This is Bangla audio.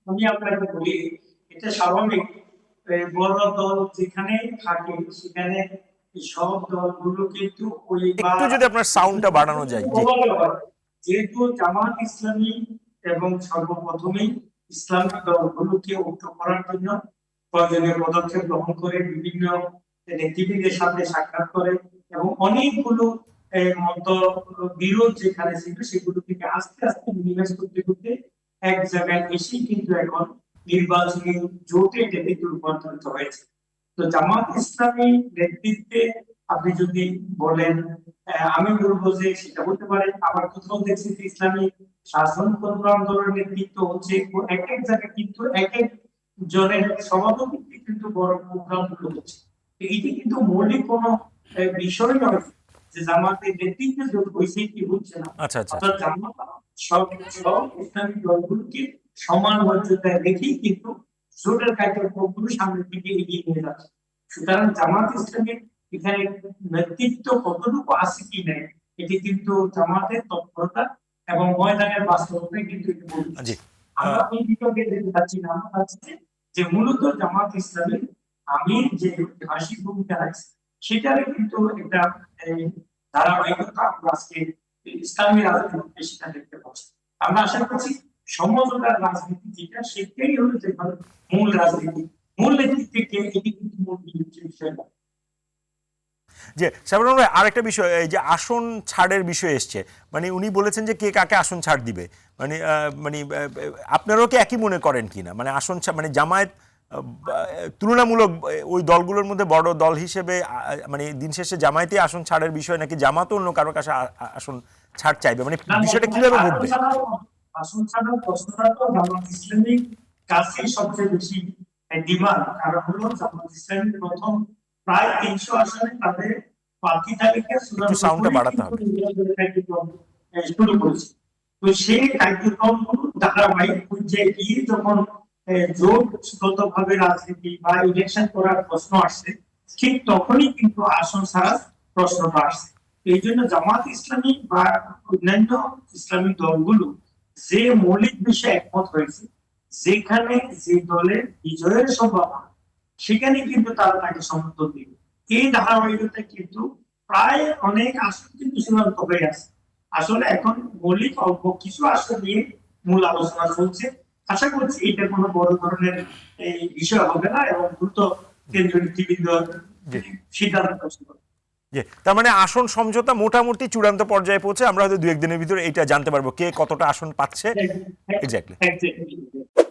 আমি আপনাকে বলি, এটা স্বাভাবিক। বড় দল যেখানে থাকে সেখানে সব দলগুলো কিন্তু ওই বা একটু যদি আপনার সাউন্ডটা বাড়ানো যায়। জি। যেহেতু জামাত ইসলামী এবং সর্বপ্রথমেই ইসলামিক দলগুলোকে ঐক্য করার জন্য প্রয়োজনীয় পদক্ষেপ গ্রহণ করে বিভিন্ন নেতৃবৃন্দের সাথে সাক্ষাৎ করে এবং অনেকগুলো মত বিরোধ যেখানে ছিল সেগুলো থেকে আস্তে আস্তে মিনিমাইজ করতে করতে এক জায়গায় এসে কিন্তু এখন নির্বাচনী জোটে এটা কিন্তু রূপান্তরিত হয়েছে। তো জামাত ইসলামী নেতৃত্বে আপনি যদি বলেন, আমি বলবো যে সেটা হতে পারে। আবার কোথাও দেখছি যে ইসলামী শাসনতন্ত্র আন্দোলনের নেতৃত্ব হচ্ছে এক এক জায়গায় কিন্তু এক এক জনের সভাপতিত্বে কিন্তু বড় প্রোগ্রাম গুলো হচ্ছে। এটি কিন্তু মৌলিক কোনো বিষয় নয় যে জামাতের নেতৃত্বে জোট হয়েছে কি হচ্ছে না। আচ্ছা আচ্ছা আচ্ছা। অর্থাৎ জামাত সব সব ইসলামিক দলগুলোকে সমান মর্যাদায় রেখেই কিন্তু জোটের কার্যক্রমগুলো সামনের দিকে এগিয়ে নিয়ে যাচ্ছে। সুতরাং জামাত ইসলামের এখানে নেতৃত্ব কতটুকু আছে কি নেই, এটি কিন্তু জামাতের তৎপরতা এবং ময়দানের বাস্তবতাই কিন্তু এটি বলে জি। দিচ্ছে। আমরা এই বিতর্কে যেতে চাচ্ছি না, আমরা চাচ্ছি যে মূলত জামাত ইসলামী আমির যে ঐতিহাসিক ভূমিকা রাখছে সেটারে কিন্তু একটা ধারাবাহিকতা আমরা আজকে ইসলামী রাজনীতিতে সেটা দেখতে পাচ্ছি। আমরা আশা করছি সমঝোতার রাজনীতি যেটা সেটাই হলো যে মূল রাজনীতি, মূল নেতৃত্বকে এটি কিন্তু মূল বিষয় না। যে সাধারণ আরেকটা বিষয়, এই যে আসন ছাড়ের বিষয় এসছে, মানে উনি বলেছেন যে কে কাকে আসন ছাড় দিবে, মানে মানে আপনারাও কি একই মনে করেন কিনা, মানে আসন মানে জামায়াত তুলনামূলক ওই দলগুলোর মধ্যে বড় দল হিসেবে মানে দিন শেষে জামায়াতই আসন ছাড়ের বিষয় নাকি জামাতও অন্য কারোর কাছে আসন ছাড় চাইবে, মানে বিষয়টা কিভাবে ঘটবে? আসন ছাড়ার প্রশ্নটা তো জামাত ইসলামীর কাছে সবচেয়ে বেশি ডিমান্ড। কারণ হলো জামাত ইসলামী প্রথম প্রায় 300 আসনে তাদের প্রার্থী তালিকা একটু চূড়ান্ত সাউন্ডটা করে বাড়াতে কিন্তু হবে। নির্বাচনের কার্যক্রম শুরু করেছে। তো সেই কার্যক্রমগুলো ধারাবাহিক পর্যায়ে গিয়ে যখন জোটগত ভাবে রাজনীতি বা ইলেকশন করার প্রশ্ন আসছে, ঠিক তখনই কিন্তু আসন ছাড়ার প্রশ্নটা আসছে। এই জন্য জামাত ইসলামী বা অন্যান্য ইসলামিক দলগুলো যে মৌলিক বিষয়ে একমত হয়েছে, যেখানে যে দলের বিজয়ের সম্ভাবনা সেখানে কিন্তু তারা তাকে সমর্থন দিবে। এই ধারাবাহিকতা কিন্তু প্রায় অনেক আসন কিন্তু চূড়ান্ত হয়ে আছে। আসলে এখন মৌলিক অল্প কিছু আসন নিয়ে মূল আলোচনা চলছে। আশা করছি এটা কোনো বড় ধরনের এই বিষয় হবে না এবং দ্রুত কেন্দ্রীয় নীতিবৃন্দ জি। সিদ্ধান্ত যে তার মানে আসন সমঝোতা মোটামুটি চূড়ান্ত পর্যায়ে পৌঁছে আমরা হয়তো দু একদিনের ভিতরে এইটা জানতে পারবো কে কতটা আসন পাচ্ছে। এক্স্যাক্টলি। নেবে।